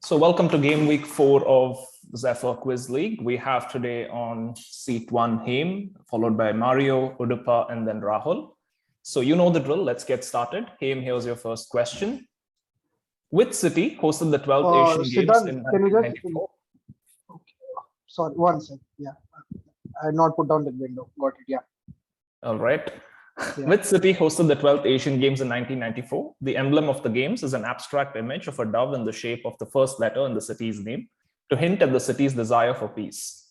So welcome to game week 4 of Zephyr Quiz League. We have today on seat 1 Haim, followed by Mario, Udupa, and then Rahul. So you know the drill. Let's get started. Haim, here's your first question. Which city hosted the 12th Asian Games in 1994? Okay. Sorry, one second. Yeah, I had not put down the window. Got it. Yeah. All right. Yeah. Which city hosted the 12th Asian Games in 1994? The emblem of the games is an abstract image of a dove in the shape of the first letter in the city's name to hint at the city's desire for peace.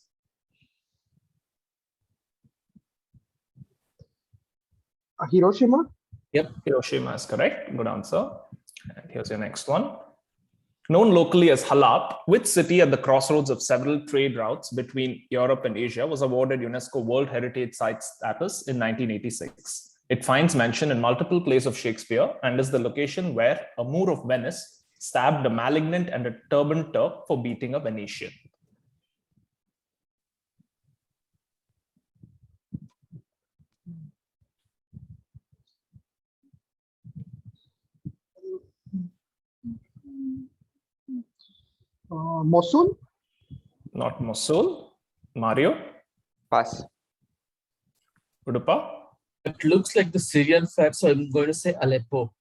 Hiroshima? Yep, Hiroshima is correct. Good answer. And here's your next one. Known locally as Halap, which city at the crossroads of several trade routes between Europe and Asia was awarded UNESCO World Heritage Site status in 1986? It finds mention in multiple plays of Shakespeare and is the location where a Moor of Venice stabbed a malignant and a turbaned Turk for beating a Venetian. Mosul? Not Mosul. Mario? Pass. Udupa? It looks like the Syrian flag, so I'm going to say Aleppo.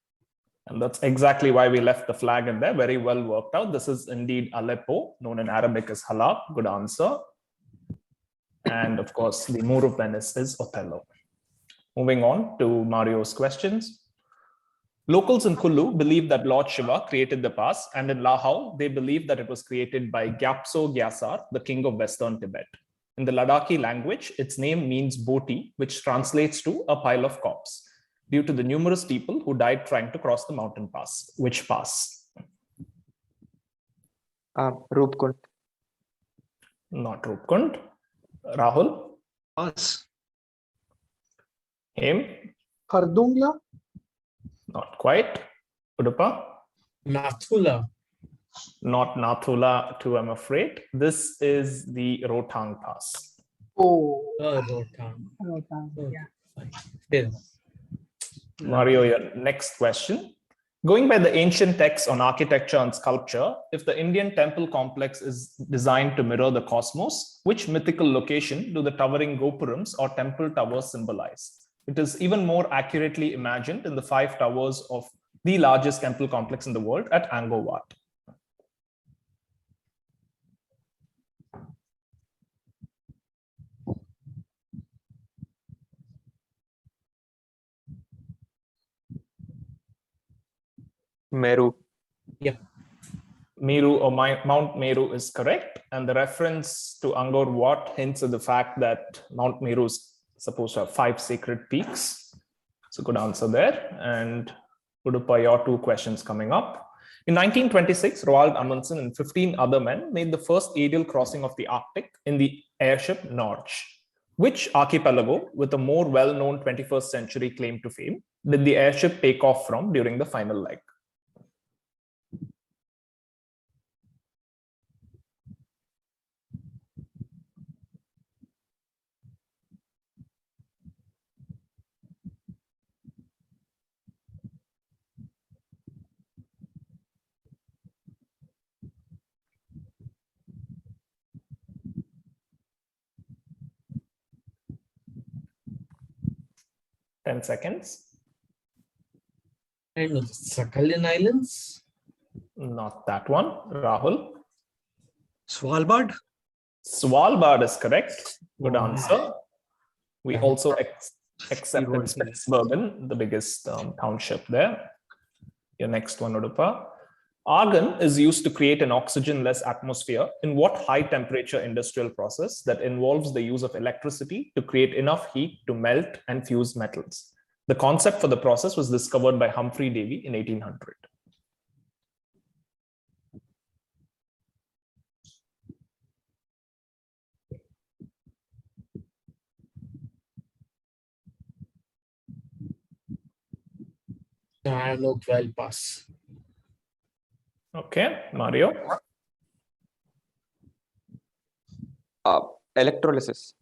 And that's exactly why we left the flag in there. Very well worked out. This is indeed Aleppo, known in Arabic as Halab. Good answer. And of course, the Moor of Venice is Othello. Moving on to Mario's questions. Locals in Kullu believe that Lord Shiva created the pass, and in Lahau, they believe that it was created by Gyaptso Gyasar, the king of Western Tibet. In the Ladakhi language, its name means boti, which translates to a pile of corpse, due to the numerous people who died trying to cross the mountain pass. Which pass? Rupkund. Not Rupkund. Rahul? Pass. Haim? Khardungla? Not quite. Udupa? Nathula. Not Nathula too, I'm afraid. This is the Rohtang Pass. Oh. Rohtang. Yeah. Yes. Mario, your next question. Going by the ancient texts on architecture and sculpture, if the Indian temple complex is designed to mirror the cosmos, which mythical location do the towering gopurams or temple towers symbolize? It is even more accurately imagined in the 5 towers of the largest temple complex in the world at Angkor Wat. Meru. Yeah. Meru or Mount Meru is correct. And the reference to Angkor Wat hints at the fact that Mount Meru is supposed to have 5 sacred peaks. So good answer there. And Udupa, your 2 questions coming up. In 1926, Roald Amundsen and 15 other men made the first aerial crossing of the Arctic in the airship Norge. Which archipelago, with a more well-known 21st century claim to fame, did the airship take off from during the final leg? Ten seconds. And the Sakhalin Islands. Not that one. Rahul? Svalbard? Svalbard is correct. Good answer. We also accepted Spitsbergen, the biggest township there. Your next one, Udupa. Argon is used to create an oxygen-less atmosphere in what high-temperature industrial process that involves the use of electricity to create enough heat to melt and fuse metals? The concept for the process was discovered by Humphrey Davy in 1800. No, 12 pass. Okay, Mario? Electrolysis.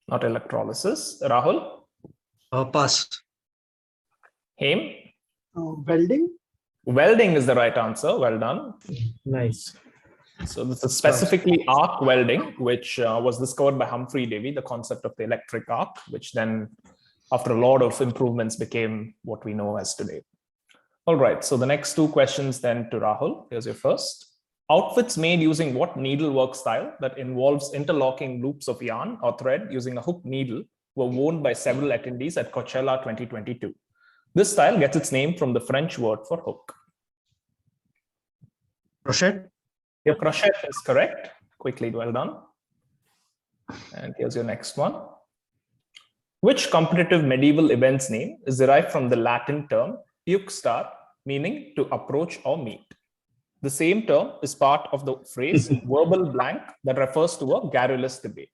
Not electrolysis. Rahul? Pass. Haim? Welding? Welding is the right answer. Well done. Nice. So this is specifically arc welding, which was discovered by Humphrey Davy, the concept of the electric arc, which then, after a lot of improvements, became what we know as today. All right, so the next two questions then to Rahul. Here's your first. Outfits made using what needlework style that involves interlocking loops of yarn or thread using a hook needle were worn by several attendees at Coachella 2022. This style gets its name from the French word for hook. Crochet. Your crochet is correct. Quickly, well done. And here's your next one. Which competitive medieval event's name is derived from the Latin term iuxtar, meaning to approach or meet? The same term is part of the phrase verbal blank that refers to a garrulous debate.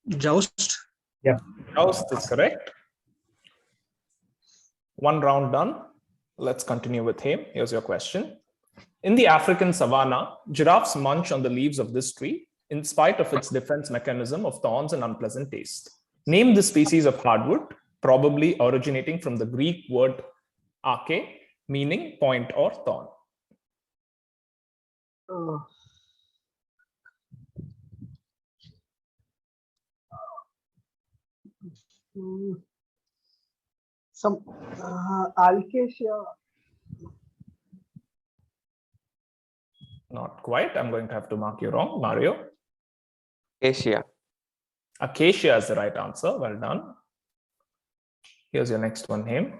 Joust. Yeah. Joust is correct. One round done. Let's continue with him. Here's your question. In the African savanna, giraffes munch on the leaves of this tree in spite of its defense mechanism of thorns and unpleasant taste. Name the species of hardwood, probably originating from the Greek word arche, meaning point or thorn. Some Alcacia. Not quite. I'm going to have to mark you wrong. Mario? Asia. Acacia is the right answer. Well done. Here's your next one, Haim.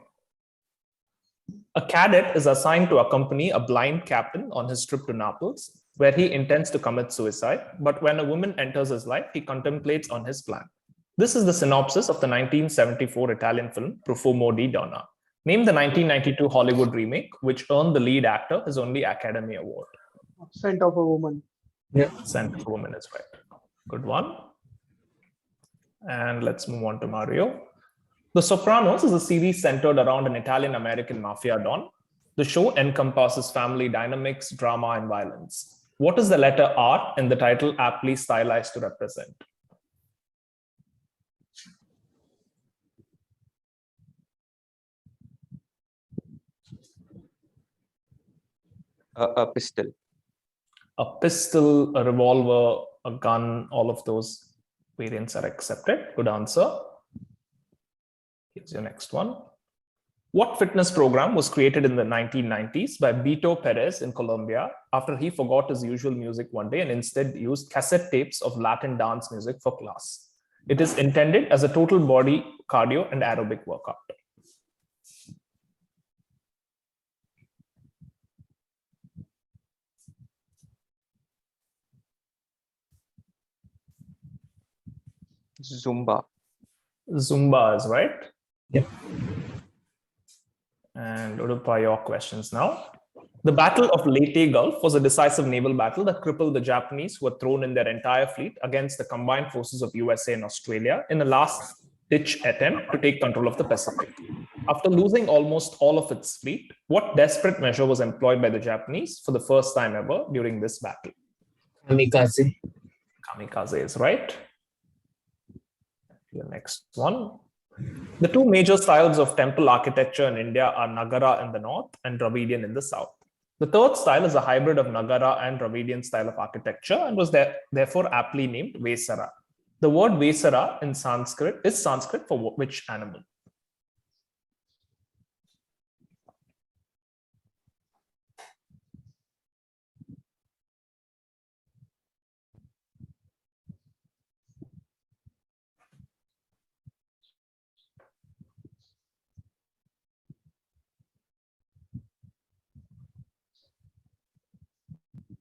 A cadet is assigned to accompany a blind captain on his trip to Naples, where he intends to commit suicide. But when a woman enters his life, he contemplates on his plan. This is the synopsis of the 1974 Italian film Profumo di Donna. Name the 1992 Hollywood remake, which earned the lead actor his only Academy Award. Scent of a Woman. Yeah. Scent of a Woman is right. Good one. And let's move on to Mario. The Sopranos is a series centered around an Italian-American mafia don. The show encompasses family dynamics, drama, and violence. What is the letter R in the title aptly stylized to represent? A pistol. A pistol, a revolver, a gun, all of those variants are accepted. Good answer. Here's your next one. What fitness program was created in the 1990s by Beto Perez in Colombia after he forgot his usual music one day and instead used cassette tapes of Latin dance music for class? It is intended as a total body cardio and aerobic workout. Zumba. Zumba is right. Yep. And Udupa, your questions now. The Battle of Leyte Gulf was a decisive naval battle that crippled the Japanese, who were thrown in their entire fleet against the combined forces of USA and Australia in a last-ditch attempt to take control of the Pacific. After losing almost all of its fleet, what desperate measure was employed by the Japanese for the first time ever during this battle? Kamikaze. Kamikaze is right. The next one. The two major styles of temple architecture in India are Nagara in the north and Dravidian in the south. The third style is a hybrid of Nagara and Dravidian style of architecture and was therefore aptly named Vesara. The word Vesara in Sanskrit is Sanskrit for which animal?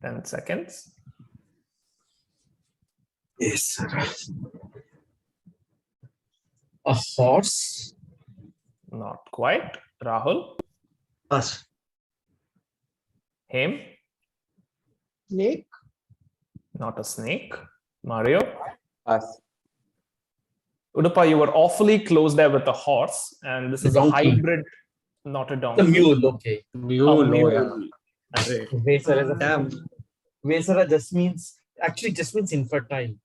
Ten seconds. Yes. A horse. Not quite. Rahul? Pass. Haim? Snake. Not a snake. Mario? Pass. Udupa, you were awfully close there with a horse, and this is a Donkey. hybrid, not a The donkey. mule. Okay. A Mule. mule. Arre. Vesara is a Damn. Vesara just means infertile.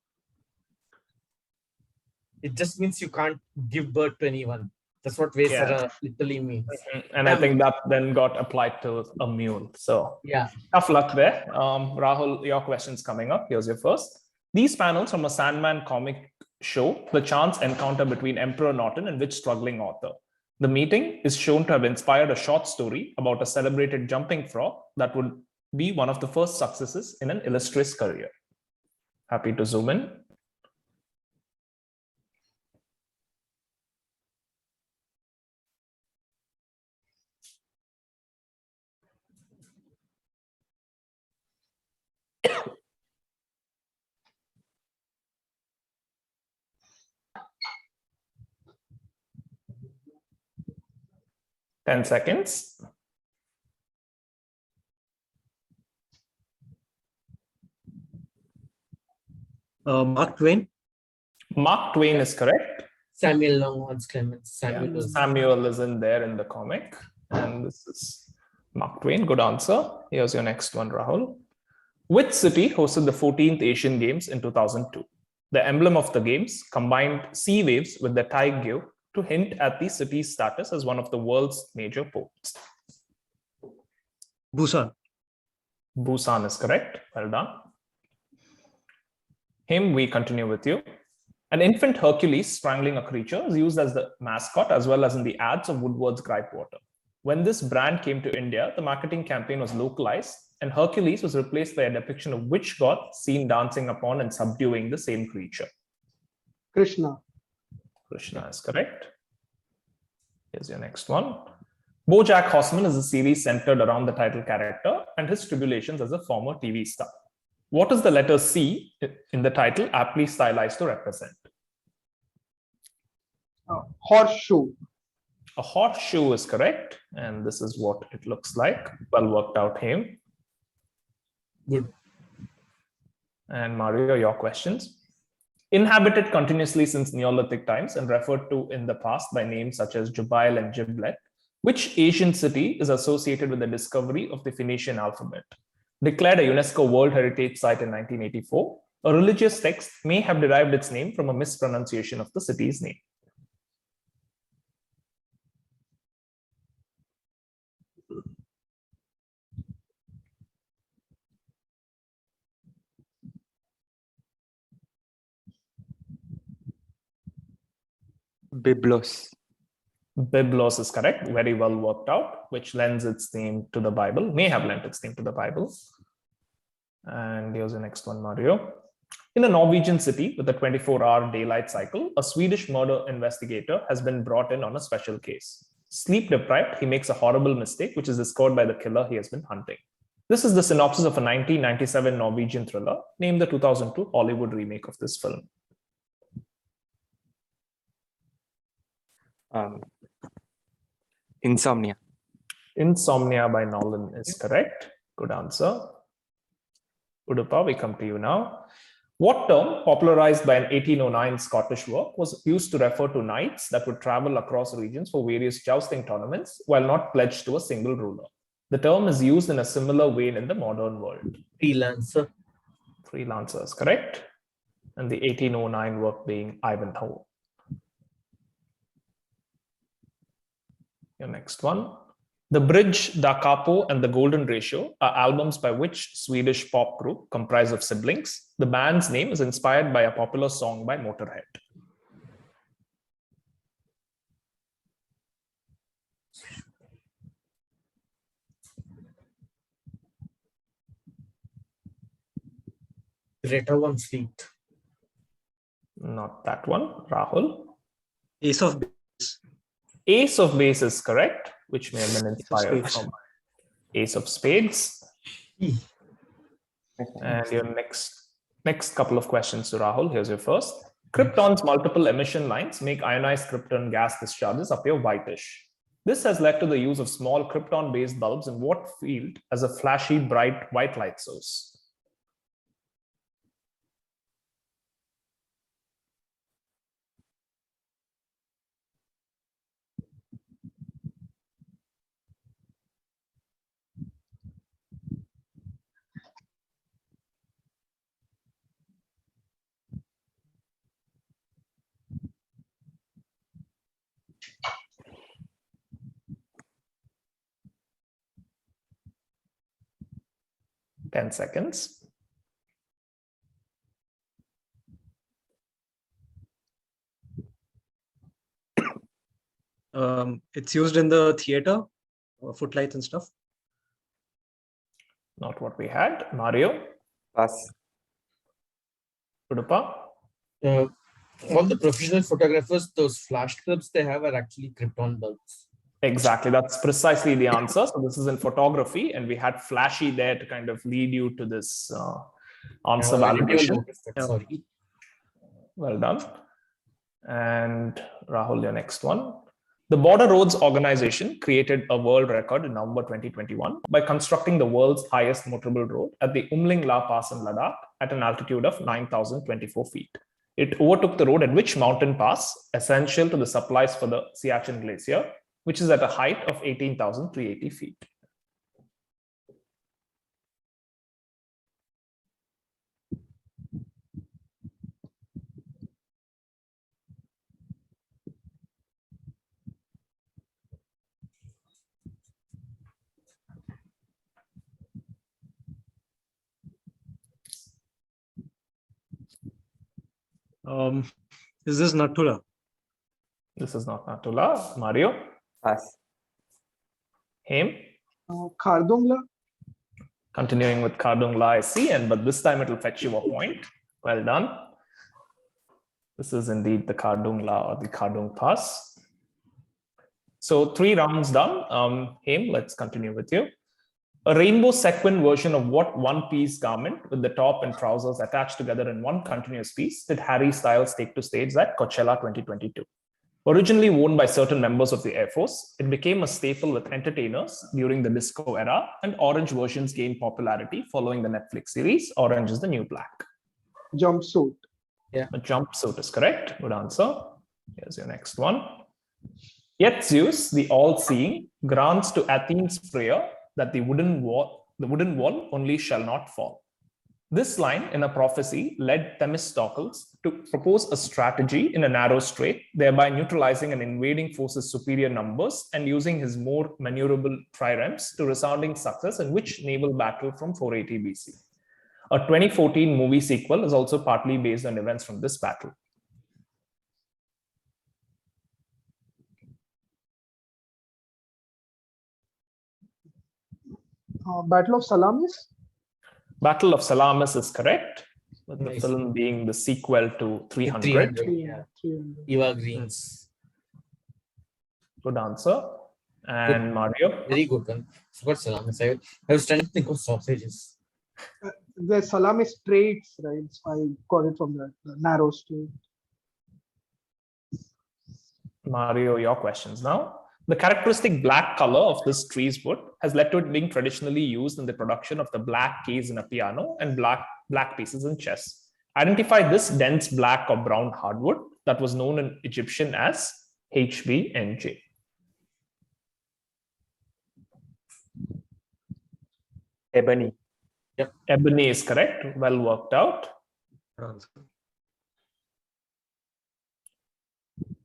It just means you can't give birth to anyone. That's what Vesara Yeah. literally means. And I think that then got applied to a mule. So Yeah. tough luck there. Rahul, your question's coming up. Here's your first. These panels from a Sandman comic show the chance encounter between Emperor Norton and which struggling author? The meeting is shown to have inspired a short story about a celebrated jumping frog that would be one of the first successes in an illustrious career. Happy to zoom in. Ten seconds. Mark Twain. Mark Twain is correct. Samuel Longhorns Clemens. Samuel Yeah, was Samuel is in there in the comic. And this is Mark Twain. Good answer. Here's your next one, Rahul. Which city hosted the 14th Asian Games in 2002? The emblem of the games combined sea waves with the taigyo to hint at the city's status as one of the world's major ports. Busan. Busan is correct. Well done. Him, we continue with you. An infant Hercules strangling a creature is used as the mascot as well as in the ads of Woodward's Gripe Water. When this brand came to India, the marketing campaign was localized and Hercules was replaced by a depiction of which god seen dancing upon and subduing the same creature? Krishna. Krishna is correct. Here's your next one. BoJack Horseman is a series centered around the title character and his tribulations as a former TV star. What is the letter C in the title aptly stylized to represent? Horseshoe. A horseshoe is correct. And this is what it looks like. Well worked out, Haim. good. And Mario, your questions. Inhabited continuously since Neolithic times and referred to in the past by names such as Jubail and Giblet, which Asian city is associated with the discovery of the Phoenician alphabet? Declared a UNESCO World Heritage Site in 1984, a religious text may have derived its name from a mispronunciation of the city's name. Byblos. Byblos is correct, very well worked out, which lends its name to the Bible, may have lent its name to the Bible. And here's the next one, Mario. In a Norwegian city with a 24-hour daylight cycle, a Swedish murder investigator has been brought in on a special case. Sleep deprived, he makes a horrible mistake, which is discovered by the killer he has been hunting. This is the synopsis of a 1997 Norwegian thriller, named the 2002 Hollywood remake of this film. Insomnia. Insomnia by Nolan is correct. Good answer. Udupa, we come to you now. What term, popularized by an 1809 Scottish work, was used to refer to knights that would travel across regions for various jousting tournaments while not pledged to a single ruler? The term is used in a similar vein in the modern world. Freelancer. Freelancer is correct. And the 1809 work being Ivanhoe. Your next one. The Bridge, Da Capo, and The Golden Ratio are albums by which Swedish pop group comprised of siblings? The band's name is inspired by a popular song by Motorhead. Greta Van Fleet. Not that one. Rahul. Ace of Base. Ace of Base is correct, which may have been inspired Spades. from Ace of Spades. E. And your next couple of questions to Rahul. Here's your first. Krypton's multiple emission lines make ionized krypton gas discharges appear whitish. This has led to the use of small krypton-based bulbs in what field as a flashy, bright white light source? 10 seconds. It's used in the theater, footlights and stuff. Not what we had. Mario, Pass. Udupa. All the professional photographers, those flash clips they have are actually krypton bulbs. Exactly. That's precisely the answer. So this is in photography, and we had flashy there to kind of lead you to this answer I didn't even validation. notice that, sorry. Well done. And Rahul, your next one. The Border Roads Organization created a world record in November 2021 by constructing the world's highest motorable road at the Umling La Pass in Ladakh at an altitude of 9,024 feet. It overtook the road at which mountain pass, essential to the supplies for the Siachen Glacier, which is at a height of 18,380 feet. Is this Natula? This is not Natula. Mario, Pass. Haim. Khardungla. Continuing with Kardungla, I see, but this time it will fetch you a point. Well done. This is indeed the Kardungla or the Kardung Pass. So 3 rounds done. Haim, let's continue with you. A rainbow sequin version of what one-piece garment with the top and trousers attached together in one continuous piece did Harry Styles take to stage at Coachella 2022? Originally worn by certain members of the Air Force, it became a staple with entertainers during the disco era, and orange versions gained popularity following the Netflix series Orange is the New Black. Jumpsuit. A jumpsuit is correct. Good answer. Here's your next one. Yet Zeus, the all-seeing, grants to Athens prayer that the wooden wall only shall not fall. This line in a prophecy led Themistocles to propose a strategy in a narrow strait, thereby neutralizing an invading force's superior numbers and using his more maneuverable triremes to resounding success in which naval battle from 480 BC. A 2014 movie sequel is also partly based on events from this battle. Battle of Salamis. Battle of Salamis is correct, with the Nice. film being the sequel to 300. 300, yeah. 300. Eva Greens. Good answer. And Mario? Very good one. Forgot salamis. I was trying to think of sausages. The Salamis Straits, right? I got it from the narrow strait. Mario, your questions now. The characteristic black color of this tree's wood has led to it being traditionally used in the production of the black keys in a piano and black pieces in chess. Identify this dense black or brown hardwood that was known in Egyptian as HBNJ. Ebony. Ebony is correct. Well worked out.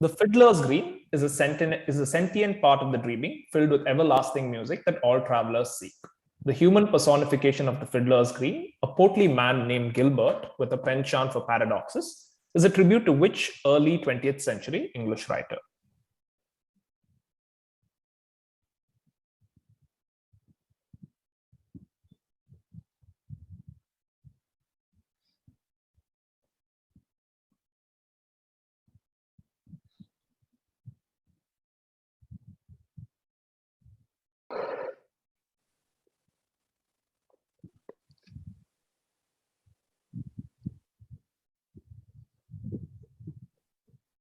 The fiddler's green is a sentient part of the dreaming, filled with everlasting music that all travelers seek. The human personification of the fiddler's green, a portly man named Gilbert with a penchant for paradoxes, is a tribute to which early 20th century English writer?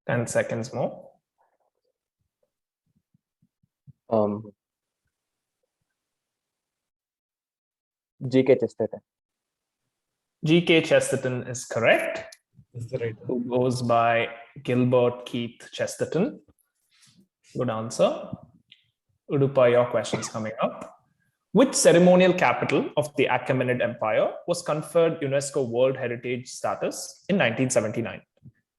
Ten seconds more. G.K. Chesterton. G.K. Chesterton is correct. Is the right one. Who goes by Gilbert Keith Chesterton. Good answer. Udupa, your questions coming up. Which ceremonial capital of the Achaemenid Empire was conferred UNESCO World Heritage status in 1979?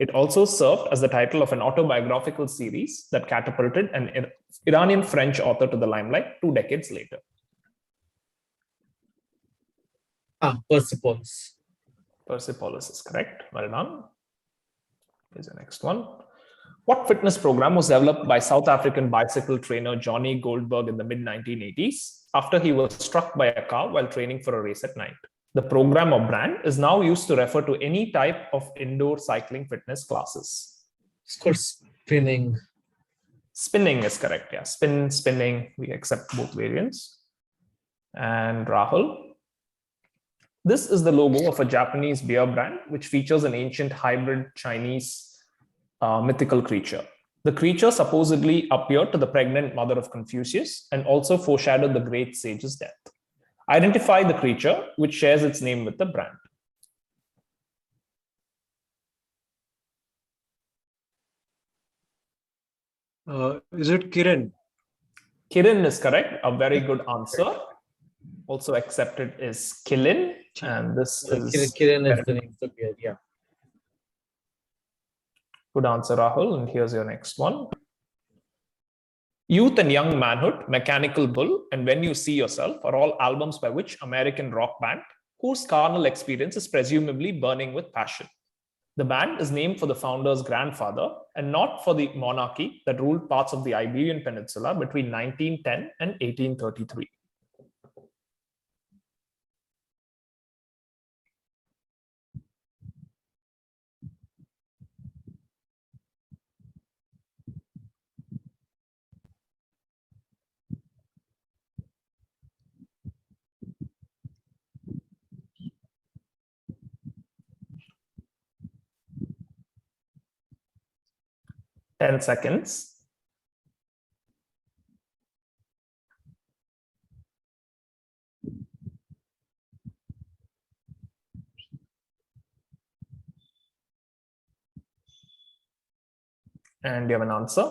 It also served as the title of an autobiographical series that catapulted an Iranian-French author to the limelight 2 decades later. Persepolis. Persepolis is correct. Well done. Here's the next one. What fitness program was developed by South African bicycle trainer Johnny Goldberg in the mid-1980s after he was struck by a car while training for a race at night? The program or brand is now used to refer to any type of indoor cycling fitness classes. It's called spinning. Spinning is correct. Yeah, spinning. We accept both variants. And Rahul. This is the logo of a Japanese beer brand, which features an ancient hybrid Chinese mythical creature. The creature supposedly appeared to the pregnant mother of Confucius and also foreshadowed the great sage's death. Identify the creature which shares its name with the brand. Is it Kirin? Kirin is correct. A very good answer. Also accepted is Kilin, and this is Kiran is the name of the beer. Yeah. good answer, Rahul. And here's your next one. Youth and Young Manhood, Mechanical Bull, and When You See Yourself are all albums by which American rock band whose carnal experience is presumably burning with passion. The band is named for the founder's grandfather and not for the monarchy that ruled parts of the Iberian Peninsula between 1910 and 1833. Ten seconds. And you have an answer?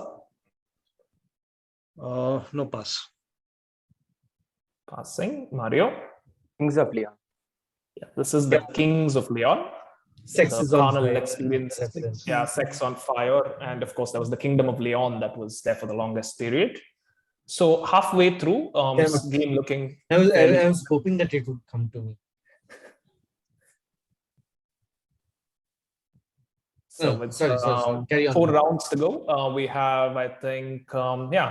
No, pass. Passing. Mario? Kings of Leon. Yeah, this is the Kings of Leon. Sex The is on carnal fire. experience. Reference. Yeah, Sex on Fire. And of course, there was the Kingdom of Leon that was there for the longest period. So halfway through, this game looking I fairly- was hoping that it would come to me. So No, with sorry. Carry on. 4 rounds to go, we have, I think,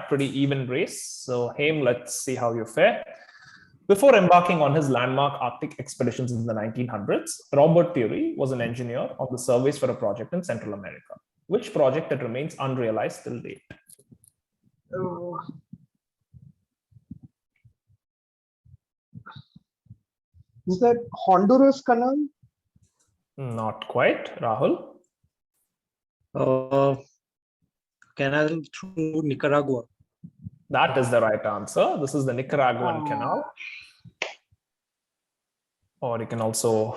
pretty even race. So Haim, let's see how you fare. Before embarking on his landmark Arctic expeditions in the 1900s, Robert Peary was an engineer on the surveys for a project in Central America, which project that remains unrealized till date. Is that Honduras Canal? Not quite. Rahul? Canal through Nicaragua. That is the right answer. This is the Nicaraguan Canal. Or you can also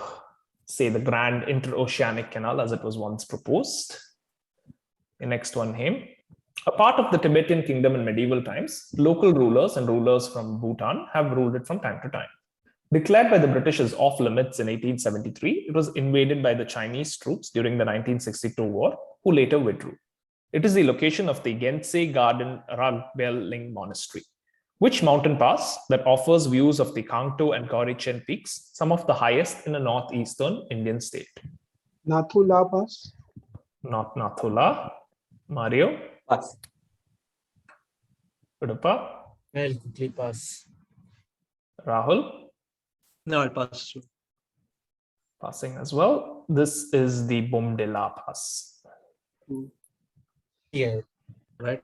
say the Grand Interoceanic Canal as it was once proposed. The next one, Haim. A part of the Tibetan kingdom in medieval times, local rulers and rulers from Bhutan have ruled it from time to time. Declared by the British as off limits in 1873, it was invaded by the Chinese troops during the 1962 war, who later withdrew. It is the location of the Gentse Garden Ragbelling Monastery. Which mountain pass that offers views of the Kangto and Gorichen peaks, some of the highest in a northeastern Indian state? Nathula Pass? Not Nathula. Mario? Pass. Udupa? I'll quickly pass. Rahul? No, I'll pass. Passing as well. This is the Bomdila Pass. Yeah. Right.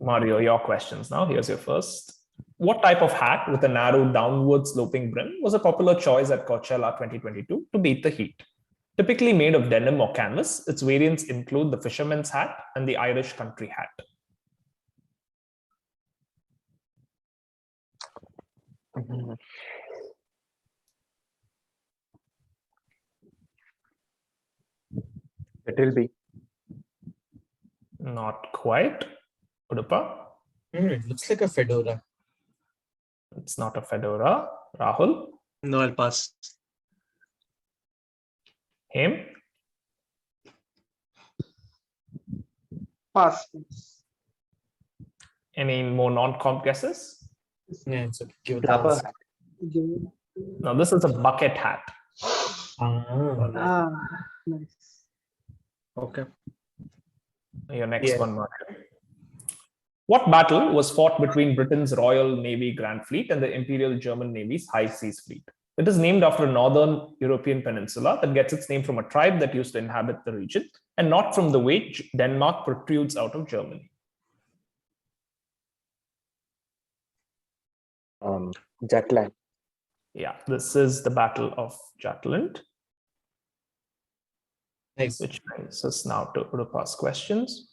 Mario, your questions now. Here's your first. What type of hat with a narrow downward sloping brim was a popular choice at Coachella 2022 to beat the heat? Typically made of denim or canvas, its variants include the fisherman's hat and the Irish country hat. It will be. Not quite. Udupa? It looks like a fedora. It's not a fedora. Rahul? No, I'll pass. Haim? Pass. Any more non-comp guesses? Yeah, it's okay. Give it a Dapper pass. hat. Game. Now, this is a bucket hat. Ah, nice. Okay. Your next Yeah. one, Mark. What battle was fought between Britain's Royal Navy Grand Fleet and the Imperial German Navy's High Seas Fleet? It is named after a northern European peninsula that gets its name from a tribe that used to inhabit the region and not from the way Denmark protrudes out of Germany. Jutland. Yeah, this is the Battle of Jutland, Nice. which brings us now to Udupa's questions.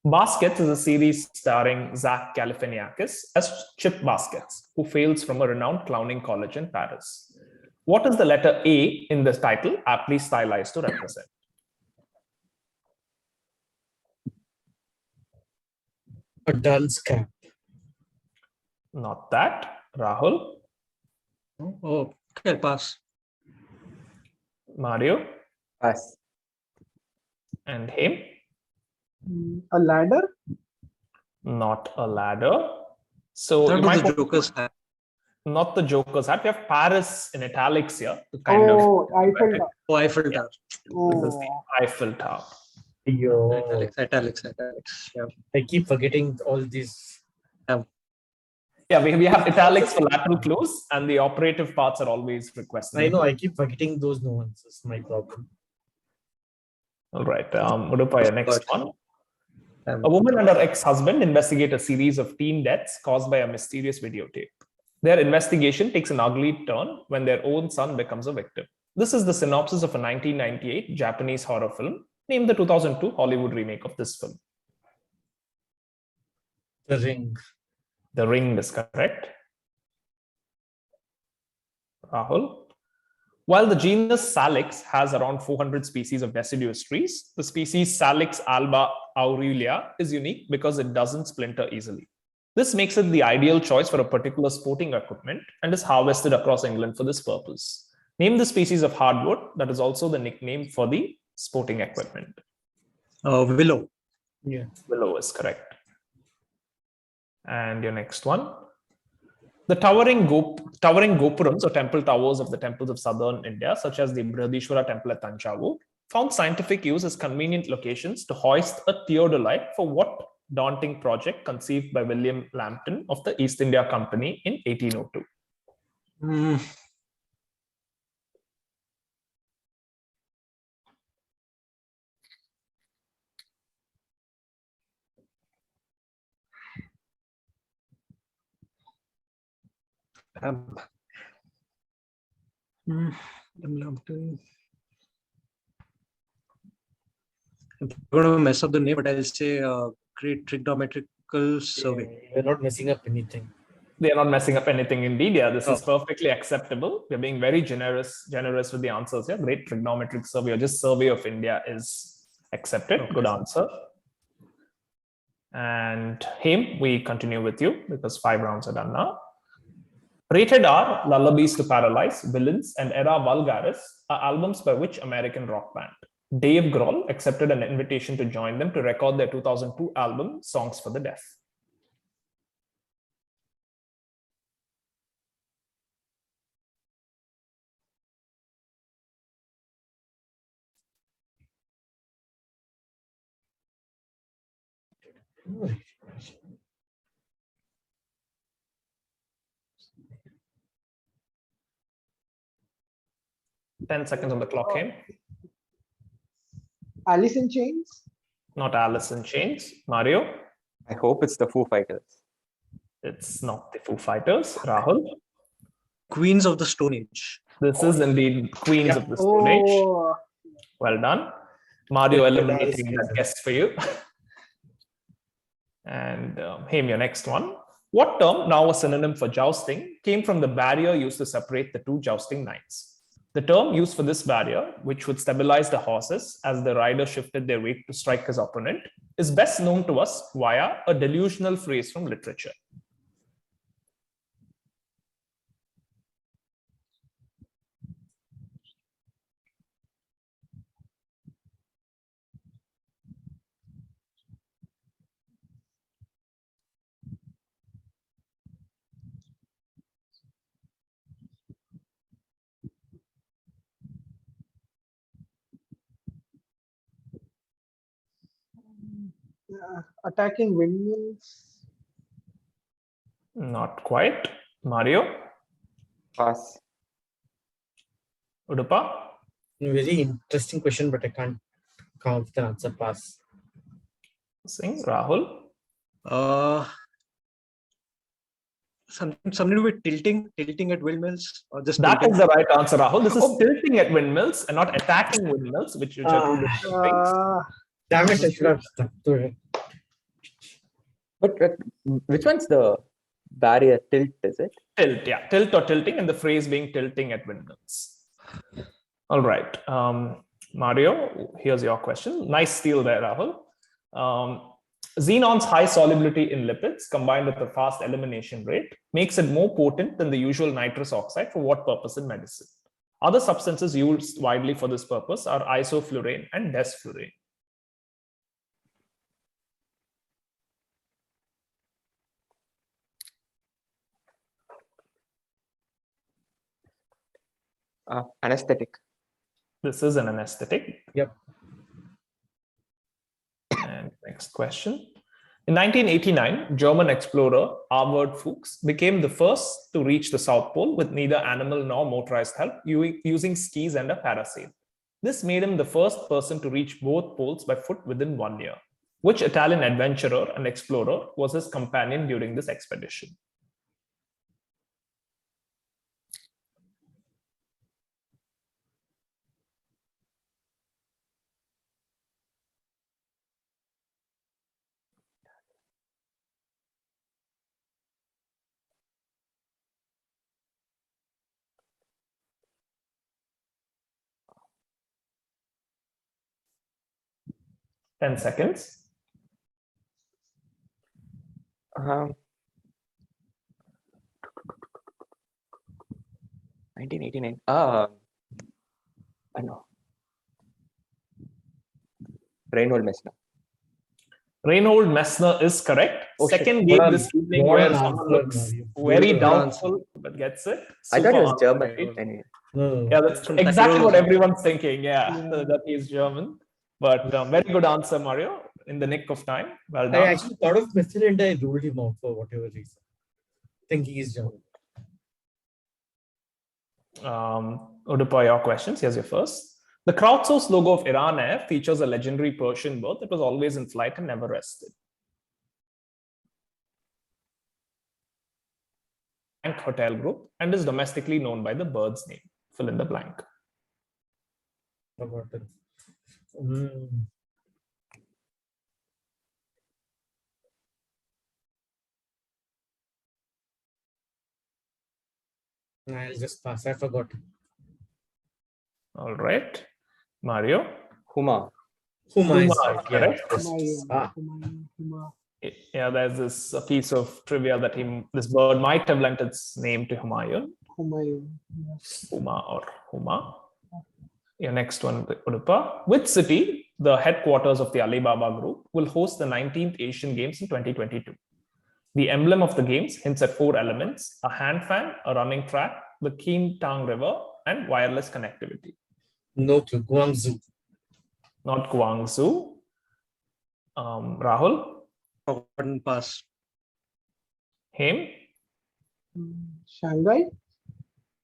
Baskets is a series starring Zach Galifianakis as Chip Baskets, who fails from a renowned clowning college in Paris. What is the letter A in this title aptly stylized to represent? A dunce cap. Not that. Rahul, Oh, okay, I'll pass. Mario, Pass. and him. A ladder? Not a ladder. So That you was might the Joker's hat. not the Joker's hat. We have Paris in italics here to kind of. Oh, Eiffel Tower. Oh, Eiffel Tower. This is the Oh, Eiffel Tower. Yo. Italics. Yeah. I keep forgetting all these. Yeah, we have italics for lateral clues, and the operative parts are always requested. I know, I keep forgetting those nuances. My problem. All right, Udupa, your next one. Um, A woman and her ex-husband investigate a series of teen deaths caused by a mysterious videotape. Their investigation takes an ugly turn when their own son becomes a victim. This is the synopsis of a 1998 Japanese horror film named the 2002 Hollywood remake of this film. The Ring. The Ring is correct. Rahul. While the genus Salix has around 400 species of deciduous trees, the species Salix alba aurelia is unique because it doesn't splinter easily. This makes it the ideal choice for a particular sporting equipment and is harvested across England for this purpose. Name the species of hardwood that is also the nickname for the sporting equipment. Willow. Yeah. Willow is correct. And your next one. The towering gopurams or temple towers of the temples of southern India, such as the Brihadishwara temple at Tanjavur, found scientific use as convenient locations to hoist a theodolite for what daunting project conceived by William Lambton of the East India Company in 1802? Mm, um, mm, I'm going to mess up the name, but I'll say Great Trigonometrical Survey. We're not messing up anything. They are not messing up anything indeed. Yeah, this is Oh. perfectly acceptable. We're being very generous with the answers here. Great Trigonometric Survey or just Survey of India is accepted. Okay. Good answer. And him, we continue with you because 5 rounds are done now. Rated R, Lullabies to Paralyze, Villains, and Era Vulgaris are albums by which American rock band? Dave Grohl accepted an invitation to join them to record their 2002 album, Songs for the Deaf. Ten seconds on the clock, him. Alice in Chains? Not Alice in Chains. Mario? I hope it's the Foo Fighters. It's not the Foo Fighters. Rahul? Queens of the Stone Age. This is indeed Queens of the Stone Age. Oh, Well done. Mario Yeah, that eliminating is that easy. guess for you. And Him, your next one. What term, now a synonym for jousting, came from the barrier used to separate the two jousting knights? The term used for this barrier, which would stabilize the horses as the rider shifted their weight to strike his opponent, is best known to us via a delusional phrase from literature. Attacking windmills. Not quite. Mario, Pass. Udupa, Very interesting question, but I can't come up with an answer. Pass. Singh, Rahul. Uh, something to do with tilting at windmills, or just That tilting? is the right answer, Rahul. This is tilting at windmills and not attacking windmills, which are two different things. Damn it, I should have stuck to it. But which one's the barrier? Tilt, is it? Tilt, yeah. Tilt or tilting, and the phrase being tilting at windmills. All right. Mario, here's your question. Nice steal there, Rahul. Xenon's high solubility in lipids combined with a fast elimination rate makes it more potent than the usual nitrous oxide for what purpose in medicine? Other substances used widely for this purpose are isoflurane and desflurane. Anesthetic. This is an anesthetic. Yep. And next question. In 1989, German explorer Arvid Fuchs became the first to reach the South Pole with neither animal nor motorized help using skis and a parasail. This made him the first person to reach both poles by foot within 1 year. Which Italian adventurer and explorer was his companion during this expedition? Ten seconds. 1989. I know. Reinhold Messner. Reinhold Messner is correct. Oh, shit. Second game What this evening what where an someone answer, looks Mario. very Good doubtful but gets it. I thought he was Super German. answer, right? Anyway. No. Yeah, that's From exactly what Takaro's- everyone's thinking. Yeah, Yeah. that he's German. But very good answer, Mario, in the nick of time. Well I done. actually thought of Mr. and I ruled him out for whatever reason. Thinking he's German. Udupa, your questions. Here's your first. The crowdsourced logo of Iran Air features a legendary Persian bird that was always in flight and never rested. Hotel group and is domestically known by the bird's name. Fill in the blank. Forgotten. I'll just pass. I forgot. All right. Mario. Huma. Huma is Huma, right. correct. Ah. Yeah, there's this a piece of trivia that this bird might have lent its name to Humayun. Huma or Huma. Your next one, Udupa. Which city, the headquarters of the Alibaba Group, will host the 19th Asian Games in 2022? The emblem of the games hints at 4 elements: a hand fan, a running track, the Keentang River, and wireless connectivity. No clue. Guangzhou. Not Guangzhou. Rahul? Forgotten. Pass. Him? Shanghai.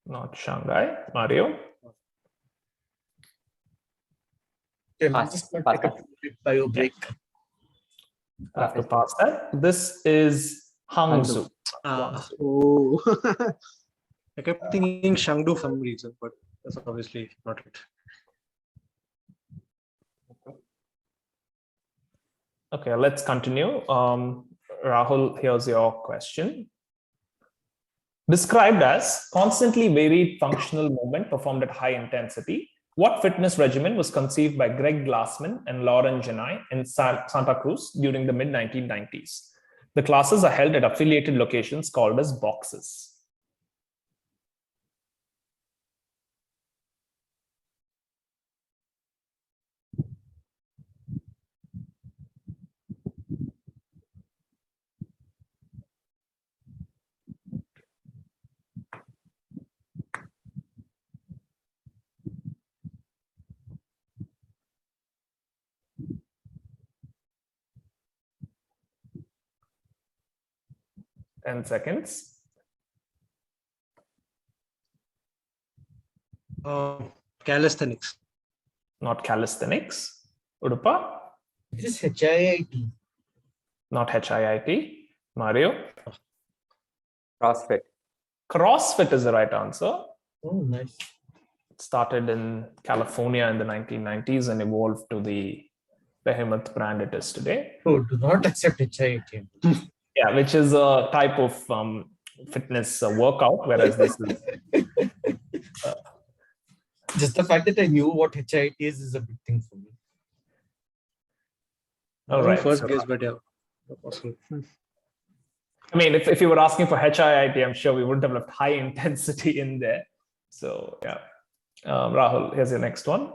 Not Shanghai. Mario? Okay, Pass. just take Pass. a bio break. I have to pass that. This is Hangzhou. Oh. I kept thinking Shangdu for some reason, but that's obviously not it. Okay, let's continue. Rahul, here's your question. Described as constantly varied functional movement performed at high intensity, what fitness regimen was conceived by Greg Glassman and Lauren Genai in Santa Cruz during the mid-1990s? The classes are held at affiliated locations called as boxes. 10 seconds. Calisthenics. Not calisthenics. Udupa? It is HIIT. Not HIIT. Mario? CrossFit. CrossFit is the right answer. Oh, nice. It started in California in the 1990s and evolved to the behemoth brand it is today. Oh, do not accept HIIT. Yeah, which is a type of fitness workout, whereas this is Just the fact that I knew what HIIT is a big thing for me. all right. First so- guess, but yeah. Possible. I mean, if you were asking for HIIT, I'm sure we wouldn't have left high intensity in there. So, yeah. Rahul, here's your next one.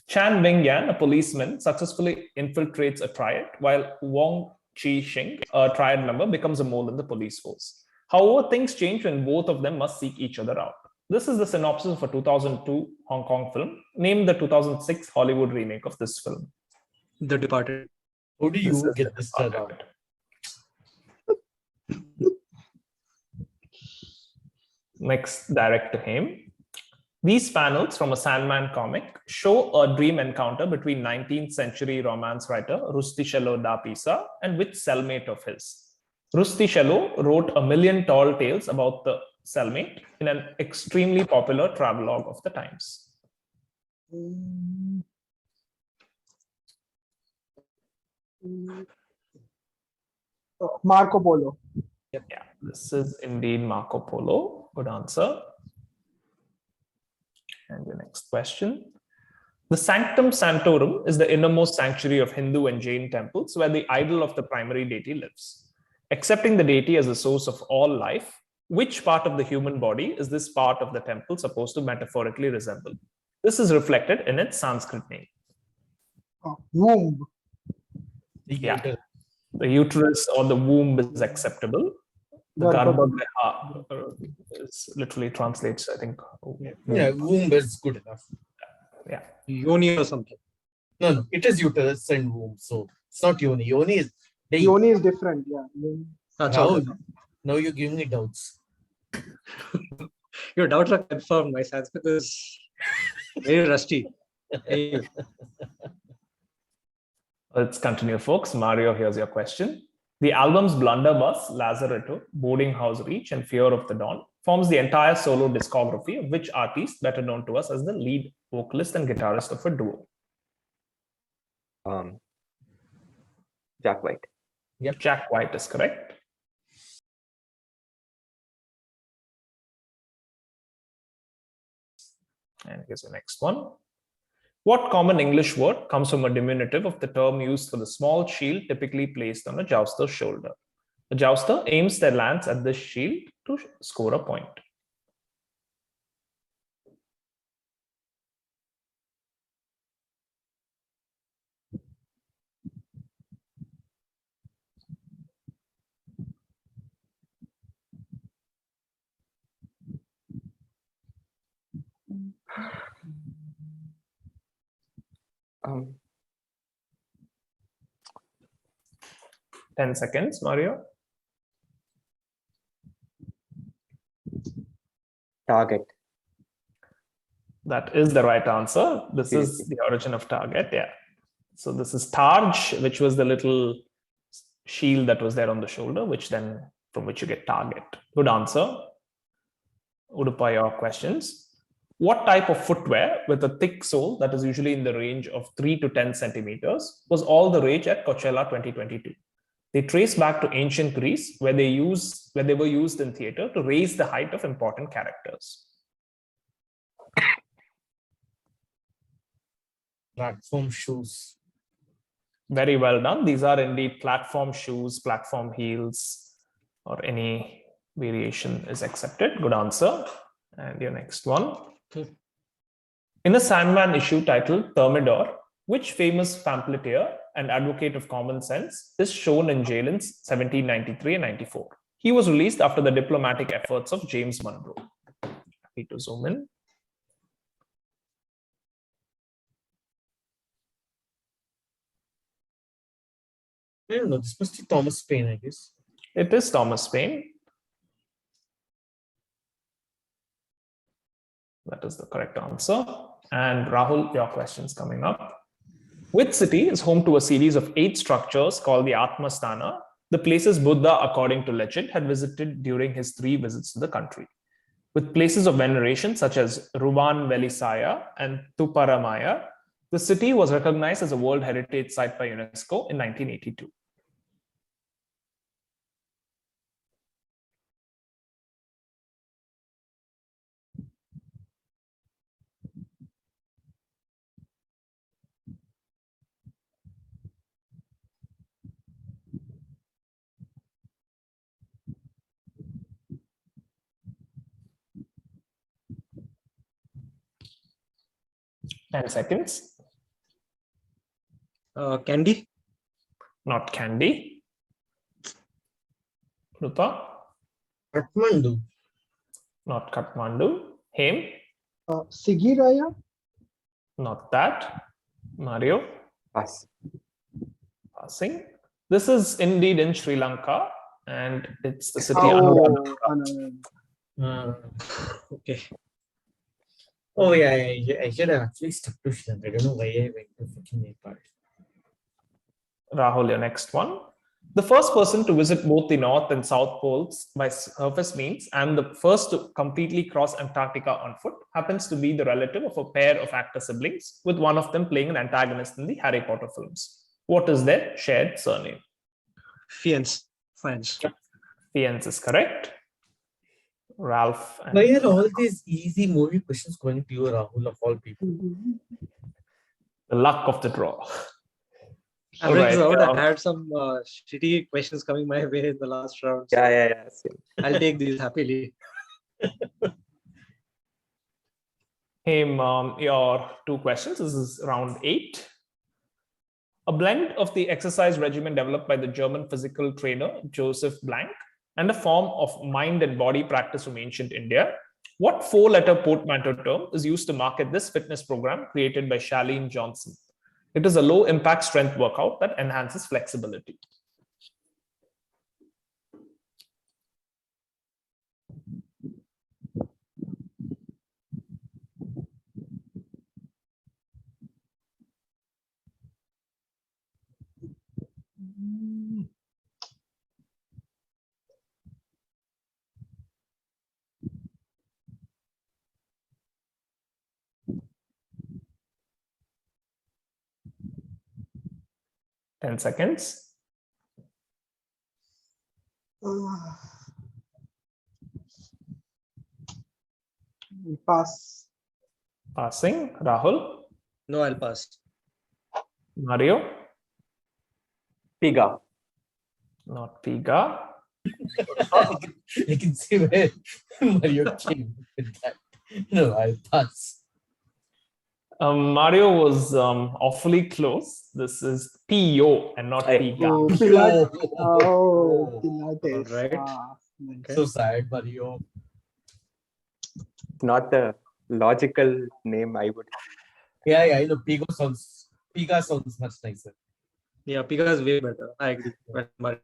Chan Ming-yan, a policeman, successfully infiltrates a triad, while Wong Chi-shing, a triad member, becomes a mole in the police force. However, things change when both of them must seek each other out. This is the synopsis of a 2002 Hong Kong film. Name the 2006 Hollywood remake of this film. The Departed. How do This you is get The this Departed. out? Next, direct to him. These panels from a Sandman comic show a dream encounter between 19th century romance writer Rustichello da Pisa and which cellmate of his. Rustichello wrote 1,000,000 tall tales about the cellmate in an extremely popular travelogue of the times. Marco Polo. Yeah, this is indeed Marco Polo. Good answer. And the next question. The Sanctum Sanctorum is the innermost sanctuary of Hindu and Jain temples where the idol of the primary deity lives. Accepting the deity as the source of all life, which part of the human body is this part of the temple supposed to metaphorically resemble? This is reflected in its Sanskrit name. Womb. Yeah. The uterus or the womb is acceptable. The Garbhagriha is literally translates, I think. Yeah, womb is good enough. Yeah. Yoni or something. No, it is uterus and womb. So it's not yoni. Yoni is day. Yoni is different. Yeah. That's Now, all. now you're giving me doubts. Your doubts are confirmed. My Sanskrit is very rusty. Anyway, Let's continue, folks. Mario, here's your question. The albums Blunderbuss, Lazaretto, Boarding House Reach, and Fear of the Dawn forms the entire solo discography of which artist, better known to us as the lead vocalist and guitarist of a duo? Jack White. Yep. Jack White is correct. And here's the next one. What common English word comes from a diminutive of the term used for the small shield typically placed on a jouster's shoulder? The jouster aims their lance at this shield to score a point. Um, 10 seconds, Mario. Target. That is the right answer. This is the origin of target. Yeah. So this is Targe, which was the little shield that was there on the shoulder, which then from which you get target. Good answer. Udupa, your questions. What type of footwear with a thick sole that is usually in the range of 3 to 10 centimeters was all the rage at Coachella 2022? They trace back to ancient Greece, where they were used in theater to raise the height of important characters. Platform shoes. Very well done. These are indeed platform shoes, platform heels, or any variation is accepted. Good answer. And your next one. In a Sandman issue titled Thermidor, which famous pamphleteer and advocate of common sense is shown in jail in 1793 and 94? He was released after the diplomatic efforts of James Monroe. Happy to zoom in. I don't know. This must be Thomas Paine, I guess. It is Thomas Paine. That is the correct answer. And Rahul, your question's coming up. Which city is home to a series of 8 structures called the Atmasthana, the places Buddha, according to legend, had visited during his 3 visits to the country? With places of veneration such as Ruban Velisaya and Tuparamaya, the city was recognized as a World Heritage Site by UNESCO in 1982. Ten seconds. Candy? Not Kandy. Udupa? Kathmandu. Not Kathmandu. Heme? Sigiraya? Not that. Mario? Pass. Passing. This is indeed in Sri Lanka, and it's the city Oh, Okay. Oh yeah, I should have actually stuck to Sri Lanka. I don't know why I went to fucking Nepal. Rahul, your next one. The first person to visit both the North and South poles by surface means and the first to completely cross Antarctica on foot happens to be the relative of a pair of actor siblings, with one of them playing an antagonist in the Harry Potter films. What is their shared surname? Fiance. Fiance is correct. Ralph. And Why are all these easy movie questions going to you, Rahul, of all people? the luck of the draw. Average Alright, out, I had some shitty questions coming my way in the last round. So Yeah. Same. I'll take these happily. Him, your 2 questions. This is round 8. A blend of the exercise regimen developed by the German physical trainer Joseph Blank and a form of mind and body practice from ancient India. What 4-letter portmanteau term is used to market this fitness program created by Shailene Johnson? It is a low-impact strength workout that enhances flexibility. Ten seconds. Pass. Passing. Rahul. No, I'll pass. Mario. Piga. Not Piga. I can see where Mario came with that. No, I'll pass. Mario was awfully close. This is P.O. and not Hey. Piga. Oh, Pilates. Alright. Nice. So sad, Mario. Not the logical name I would. Yeah, I know. Piga sounds much nicer. Yeah, Pika is way better. I agree with Mario.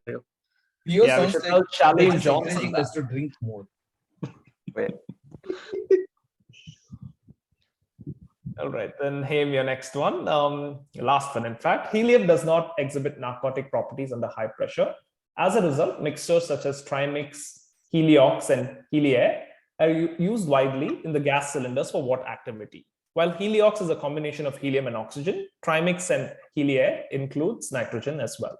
Pigo Yeah, we sounds should like tell Shailene they're just Johnson encouraging that. us to drink more. Well, All right, then Haim, your next one. Last one, in fact. Helium does not exhibit narcotic properties under high pressure. As a result, mixtures such as trimix, heliox, and heliair are used widely in the gas cylinders for what activity? While heliox is a combination of helium and oxygen, trimix and heliair includes nitrogen as well.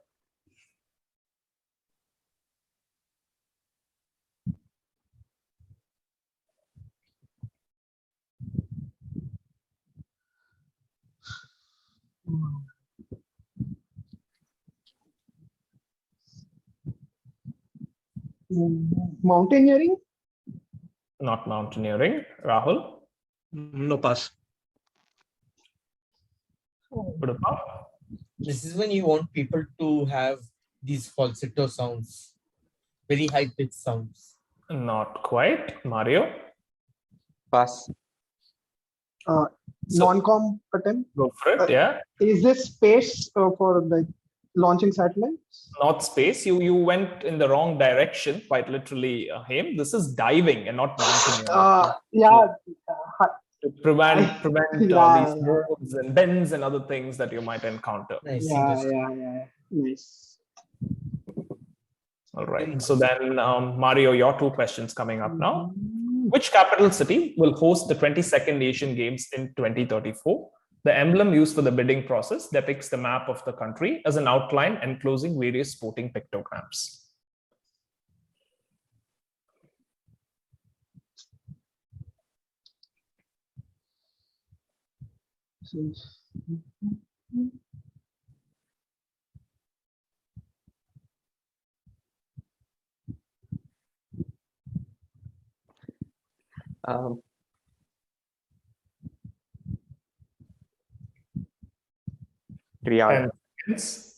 Mountaineering? Not mountaineering. Rahul? No, pass. Udupa? This is when you want people to have these falsetto sounds, very high pitched sounds. Not quite. Mario? pass. So- Non-competent? Go for it, yeah. Is this space for like Launching satellites. Not space. You went in the wrong direction, quite literally, Haim. This is diving and not mountaineering. Yeah. To prevent Yeah, these moves and bends and other things that you might encounter. Nice. yeah, Interesting. yeah. Nice. All right. So then, Mario, your 2 questions coming up now. Mm-hmm. Which capital city will host the 22nd Asian Games in 2034? The emblem used for the bidding process depicts the map of the country as an outline enclosing various sporting pictograms. Riyadh.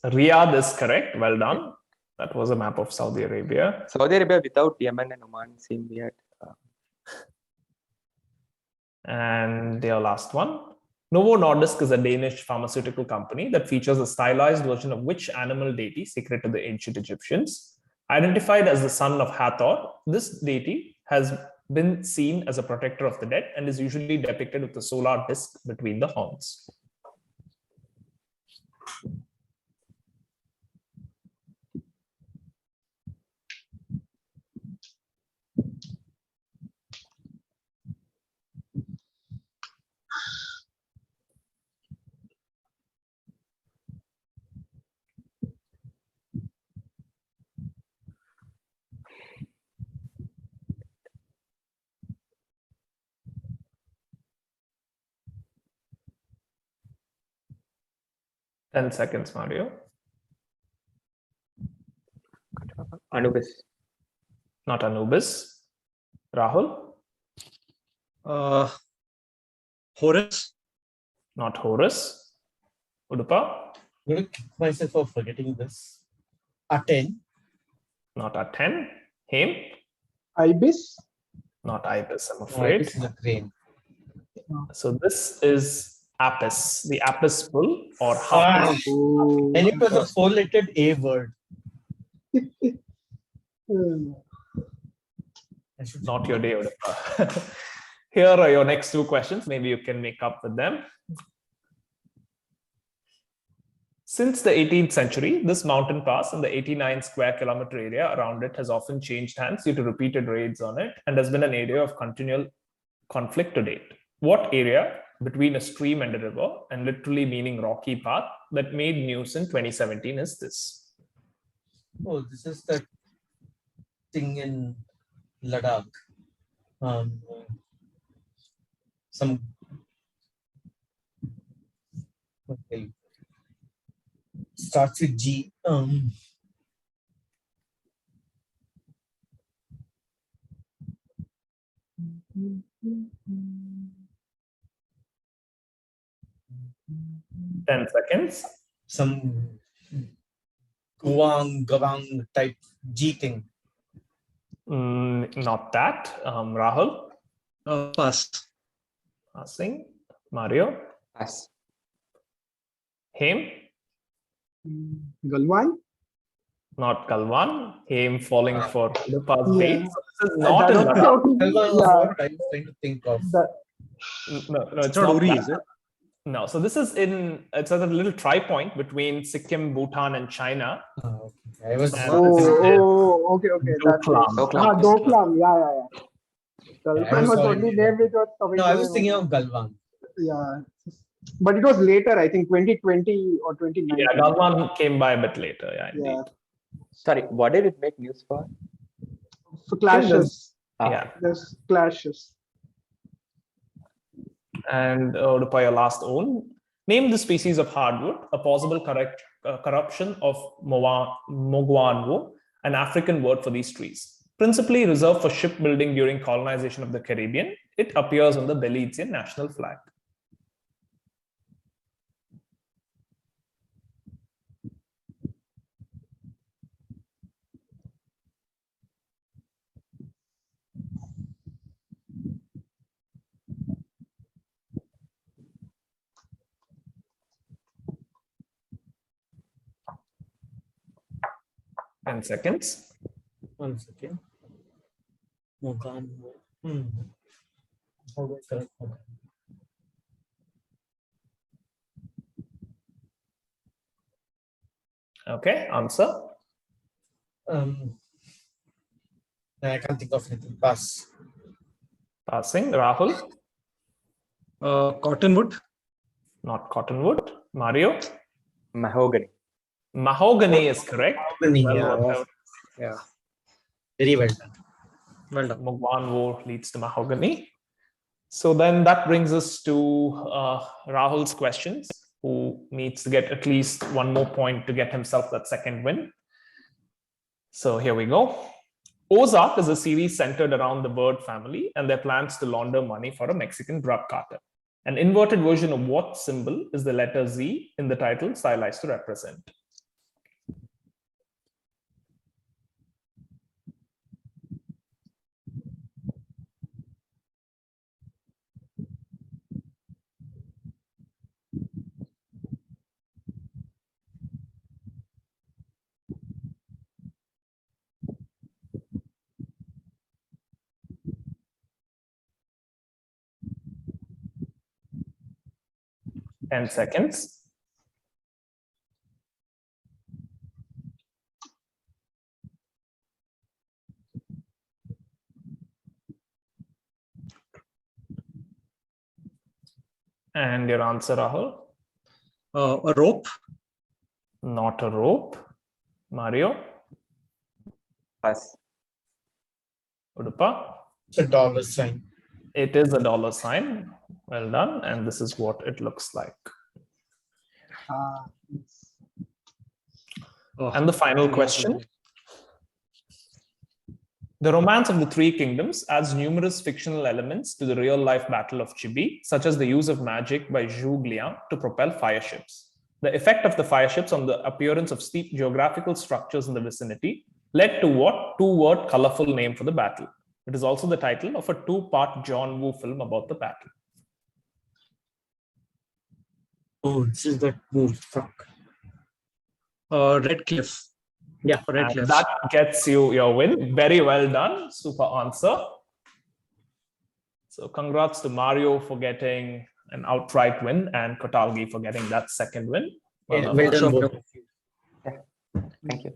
Riyadh is correct. Well done. That was a map of Saudi Arabia. Saudi Arabia without Yemen and Oman seem weird. And your last one. Novo Nordisk is a Danish pharmaceutical company that features a stylized version of which animal deity sacred to the ancient Egyptians? Identified as the son of Hathor, this deity has been seen as a protector of the dead and is usually depicted with a solar disk between the horns. Ten seconds, Mario. Anubis. Not Anubis. Rahul? Horus. Not Horus. Udupa? I'm going to kick myself for forgetting this. Aten. Not Aten. Haim? Ibis. Not Ibis, I'm Oh, afraid. this is a crane. So this is Apis, the Apis bull or Ah, harpy. and it was a 4-lettered A word. I should Not your day, Udupa. Here are your next 2 questions. Maybe you can make up with them. Since the 18th century, this mountain pass and the 89 square kilometer area around it has often changed hands due to repeated raids on it and has been an area of continual conflict to date. What area between a stream and a river, and literally meaning rocky path, that made news in 2017 is this? Oh, this is the thing in Ladakh. Some okay. Starts with G. 10 seconds. Some Gawang type G thing. Not that. Rahul? Pass. Passing. Mario? Pass. Haim? Galwan. Not Galwan. Haim falling for Udupa's Yeah. bait. So this is not in Ladakh. That was Yeah. what I was trying to think of. No, It's not Uri, that. is it? No, so this is it's at a little tri-point between Sikkim, Bhutan, and China. Okay. I was And Okay. That's Doklam. Doklam. Doklam. Yeah. Galwan I'm was sorry. only name which was coming. No, I to was my thinking mind. of Galwan. Yeah, but it was later. I think 2020 or 2019. Yeah, Galwan came by a bit later. Yeah, indeed. Yeah. Sorry, what did it make news for? So clashes. Yeah. There's clashes. And Udupa, your last own. Name the species of hardwood, a possible corruption of Mogwanwo, an African word for these trees. Principally reserved for shipbuilding during colonization of the Caribbean, it appears on the Belizean national flag. 10 seconds. 1 second. Mogan. How do I correct Mogan? Okay, answer. I can't think of anything. Pass. Passing. Rahul, Cottonwood. not cottonwood. Mario, Mahogany. mahogany is correct. Mahogany, Well yeah. worked out. Yeah. Very well done. Well done. Mugwan War leads to mahogany. So then that brings us to Rahul's questions, who needs to get at least one more point to get himself that second win. So here we go. Ozark is a series centered around the bird family and their plans to launder money for a Mexican drug cartel. An inverted version of what symbol is the letter Z in the title stylized to represent? Ten seconds. And your answer, Rahul? A rope. Not a rope. Mario? Pass. Udupa? It's a dollar sign. It is a dollar sign. Well done. And this is what it looks like. Yes. Oh, And the final question. The Romance of the Three Kingdoms adds numerous fictional elements to the real-life Battle of Chibi, such as the use of magic by Zhu Gliang to propel fire ships. The effect of the fire ships on the appearance of steep geographical structures in the vicinity led to what two-word colorful name for the battle? It is also the title of a two-part John Woo film about the battle. Oh, this is that move. Fuck. Red Cliff. Yeah. Red And Cliff. that gets you your win. Very well done. Super answer. So congrats to Mario for getting an outright win and Kottalgi for getting that second win. Well Yeah, done. well done, Sure. both of you. Thank you.